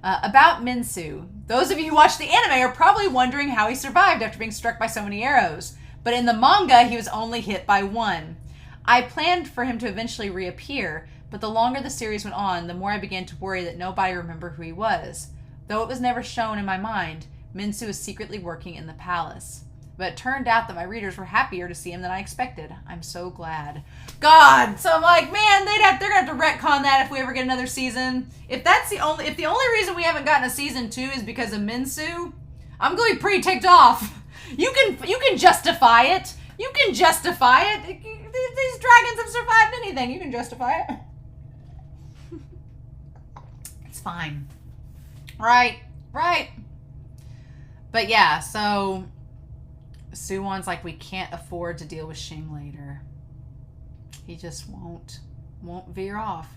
About Minsu. Those of you who watch the anime are probably wondering how he survived after being struck by so many arrows. But in the manga, he was only hit by 1. I planned for him to eventually reappear, but the longer the series went on, the more I began to worry that nobody remembered who he was. Though it was never shown in my mind, Minsu was secretly working in the palace. But it turned out that my readers were happier to see him than I expected. I'm so glad. God! So I'm like, man, they're gonna have to retcon that if we ever get another season. If the only reason we haven't gotten a season 2 is because of Minsu, I'm gonna be pretty ticked off. You can justify it. You can justify it. These dragons have survived anything. You can justify it. It's fine. Right. But yeah, so Soo-Won's like, we can't afford to deal with Xing later. He just won't veer off.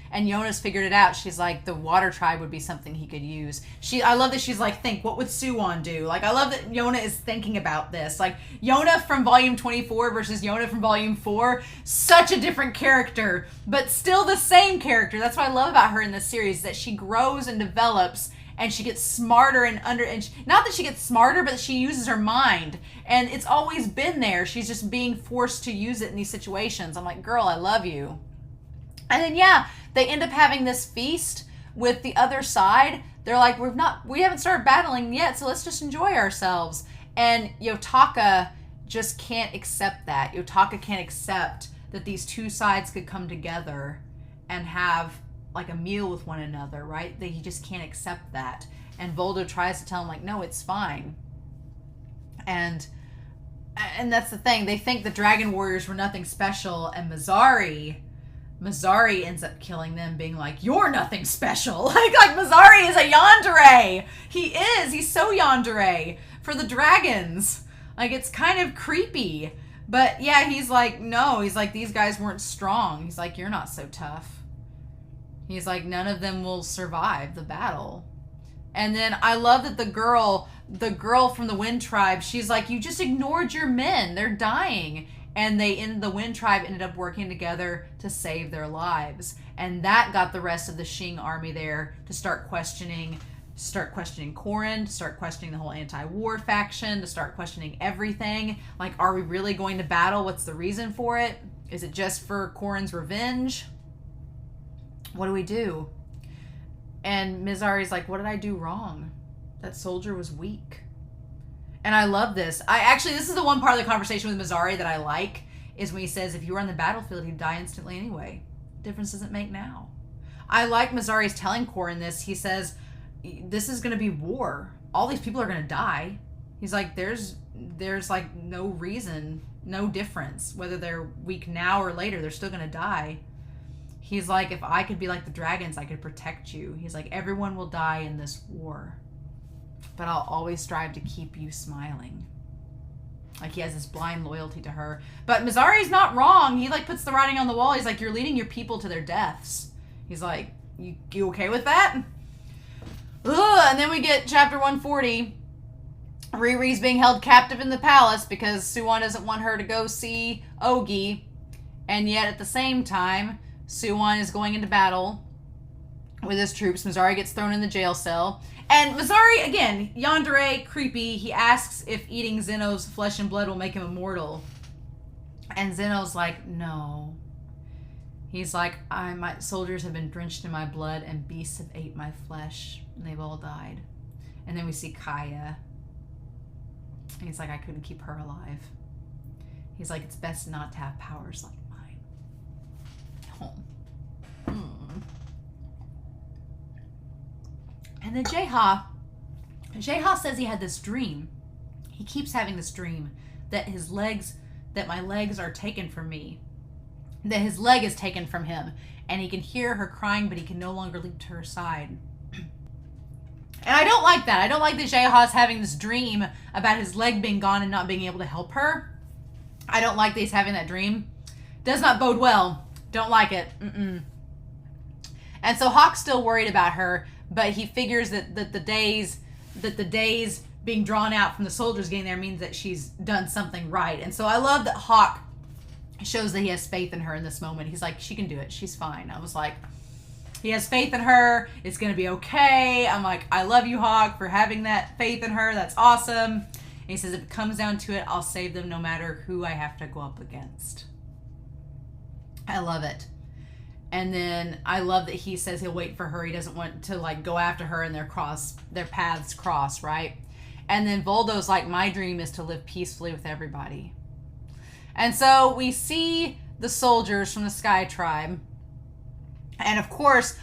And Yona's figured it out. She's like, the water tribe would be something he could use. I love that she's like, what would Soo-Won do? I love that Yona is thinking about this. Yona from volume 24 versus Yona from volume 4, such a different character, but still the same character. That's what I love about her in this series, that she grows and develops, and she gets smarter not that she gets smarter, but she uses her mind. And it's always been there. She's just being forced to use it in these situations. I'm like, girl, I love you. And then, yeah, they end up having this feast with the other side. They're like, we haven't started battling yet, so let's just enjoy ourselves. And Yotaka just can't accept that. Yotaka can't accept that these two sides could come together and have a meal with one another, right? That he just can't accept that. And Voldo tries to tell him, no, it's fine. And that's the thing. They think the Dragon Warriors were nothing special, and Mazari, Mazari ends up killing them, being like, "You're nothing special." Like Mazari is a yandere. He is. He's so yandere for the dragons. Like, it's kind of creepy. But yeah, he's like, no. He's like, these guys weren't strong. He's like, you're not so tough. He's like, none of them will survive the battle. And then I love that the girl from the Wind Tribe, she's like, you just ignored your men. They're dying. And the Wind Tribe ended up working together to save their lives. And that got the rest of the Xing army there to start questioning Corrin, to start questioning the whole anti-war faction, to start questioning everything. Like, are we really going to battle? What's the reason for it? Is it just for Corrin's revenge? What do we do? And Mizari's like, what did I do wrong? That soldier was weak. And I love this. This is the one part of the conversation with Mizari that I like, is when he says, if you were on the battlefield, you'd die instantly anyway. Difference doesn't make now. I like Mizari's telling Corrin this. He says, this is going to be war. All these people are going to die. He's like, there's like no reason, no difference. Whether they're weak now or later, they're still going to die. He's like, if I could be like the dragons, I could protect you. He's like, everyone will die in this war, but I'll always strive to keep you smiling. Like, he has this blind loyalty to her. But Mizari's not wrong. He like puts the writing on the wall. He's like, you're leading your people to their deaths. He's like, you okay with that? Ugh, and then we get chapter 140. Riri's being held captive in the palace because Soo-Won doesn't want her to go see Ogi. And yet at the same time, Soo-Won is going into battle with his troops. Mizari gets thrown in the jail cell. And Mizari, again, yandere, creepy. He asks if eating Zeno's flesh and blood will make him immortal. And Zeno's like, no. He's like, my soldiers have been drenched in my blood and beasts have ate my flesh. And they've all died. And then we see Kaya. And he's like, I couldn't keep her alive. He's like, it's best not to have powers like mine. Oh. And then Jeha says he had this dream. He keeps having this dream that my legs are taken from me. That his leg is taken from him. And he can hear her crying, but he can no longer leap to her side. And I don't like that. I don't like that Jeha's having this dream about his leg being gone and not being able to help her. I don't like that he's having that dream. Does not bode well. Don't like it. And so Hak's still worried about her, but he figures that the days being drawn out from the soldiers getting there means that she's done something right. And so I love that Hak shows that he has faith in her in this moment. He's like, she can do it. She's fine. I was like, he has faith in her. It's going to be okay. I'm like, I love you, Hak, for having that faith in her. That's awesome. And he says, if it comes down to it, I'll save them no matter who I have to go up against. I love it. And then I love that he says he'll wait for her. He doesn't want to like go after her and their paths cross, right? And then Voldo's like, my dream is to live peacefully with everybody. And so we see the soldiers from the Sky Tribe. And of course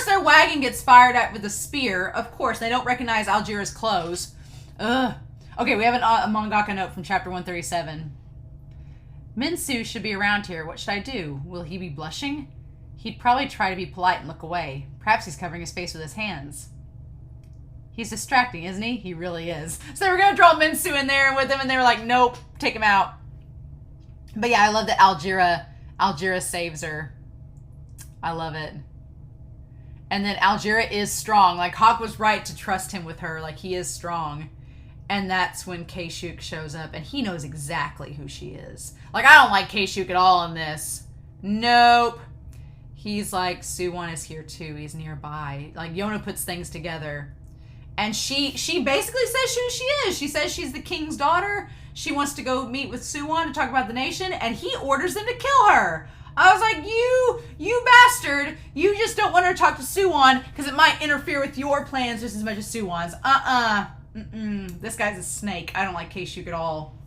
their wagon gets fired at with a spear. Of course, they don't recognize Algira's clothes. Ugh. Okay, we have a mangaka note from chapter 137. Minsu should be around here. What should I do? Will he be blushing? He'd probably try to be polite and look away. Perhaps he's covering his face with his hands. He's distracting, isn't he? He really is. So they were going to draw Minsu in there with him, and they were like, nope, take him out. But yeah, I love that Algira saves her. I love it. And then Algira is strong. Like, Hak was right to trust him with her. Like, he is strong. And that's when K-Shuk shows up, and he knows exactly who she is. Like, I don't like K-Shuk at all in this. Nope. He's like, Soo-Won is here too. He's nearby. Like, Yona puts things together. And she basically says who she is. She says she's the king's daughter. She wants to go meet with Soo-Won to talk about the nation, and he orders them to kill her. I was like, you bastard. You just don't want her to talk to Soo-Won because it might interfere with your plans just as much as Soo-Won's. This guy's a snake. I don't like K-Shuk at all.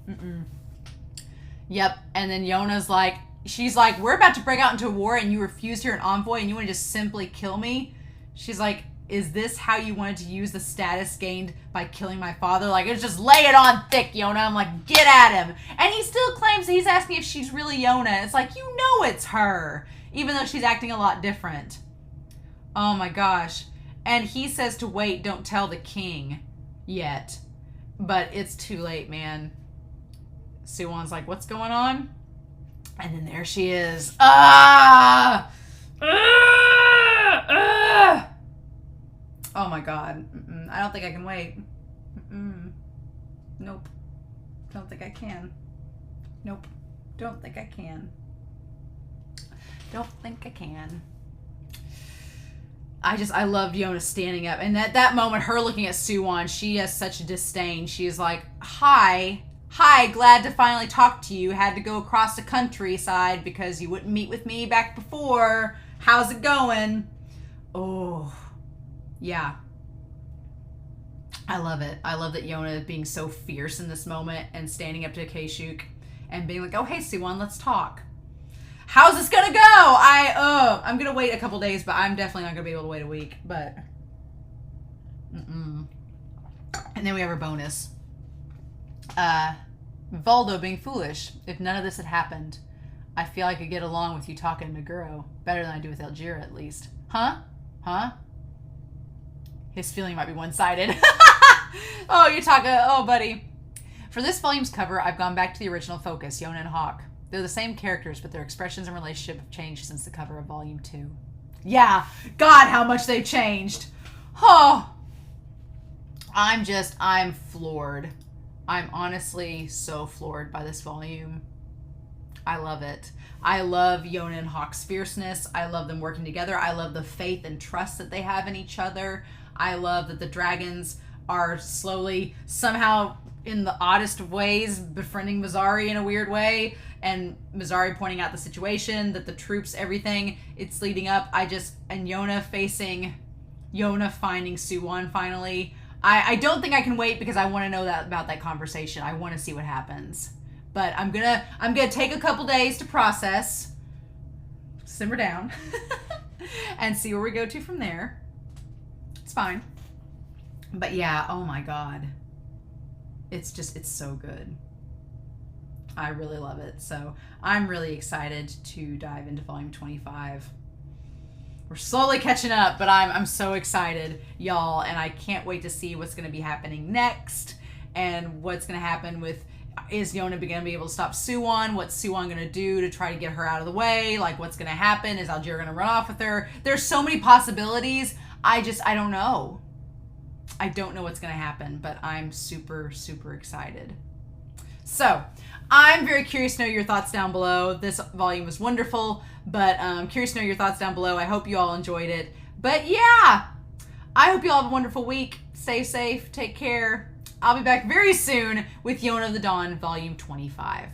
Yep. And then Yona's like, she's like, we're about to break out into a war and you refused here an envoy and you want to just simply kill me? She's like, is this how you wanted to use the status gained by killing my father? Like, it's just lay it on thick, Yona. I'm like, get at him. And he still claims that he's asking if she's really Yona. It's like, you know it's her. even though she's acting a lot different. Oh my gosh. And he says to wait, don't tell the king yet. But it's too late, man. Soo-Won's like, what's going on? And then there she is. Ah! Oh my god. I don't think I can wait. Nope. Don't think I can. Nope. Don't think I can. Don't think I can. I loved Yona standing up. And at that moment, her looking at Soo-Won, she has such disdain. She's like, hi, glad to finally talk to you. Had to go across the countryside because you wouldn't meet with me back before. How's it going? Oh, yeah. I love it. I love that Yona is being so fierce in this moment and standing up to Kaeshuk and being like, oh, hey, Soo-Won, let's talk. How's this gonna go? I'm gonna wait a couple days, but I'm definitely not gonna be able to wait a week. But, and then we have our bonus. Valdo being foolish. If none of this had happened, I feel I could get along with you talking to Meguro better than I do with Elgira, at least. Huh? His feeling might be one-sided. Oh, you're talking. Oh, buddy. For this volume's cover, I've gone back to the original focus, Yona and Hak. They're the same characters, but their expressions and relationship have changed since the cover of volume 2. Yeah, God, how much they've changed. Oh, I'm floored. I'm honestly so floored by this volume. I love it. I love Yona and Hak's fierceness. I love them working together. I love the faith and trust that they have in each other. I love that the dragons are slowly, somehow, in the oddest of ways, befriending Mizari in a weird way. And Mizari pointing out the situation, that the troops, everything, it's leading up. And Yona finding Soo-Won finally. I don't think I can wait because I want to know about that conversation. I want to see what happens. But I'm gonna take a couple days to process, simmer down, and see where we go to from there. It's fine. But yeah, oh my God. It's so good. I really love it. So I'm really excited to dive into volume 25. We're slowly catching up, but I'm so excited, y'all, and I can't wait to see what's going to be happening next and what's going to happen with, is Yona going to be able to stop Soo-Won? What's Soo-Won going to do to try to get her out of the way? Like, what's going to happen? Is Algira going to run off with her? There's so many possibilities. I don't know. I don't know what's going to happen, but I'm super, super excited. So, I'm very curious to know your thoughts down below. This volume was wonderful, but I'm curious to know your thoughts down below. I hope you all enjoyed it. But yeah, I hope you all have a wonderful week. Stay safe. Take care. I'll be back very soon with Yona of the Dawn, volume 25.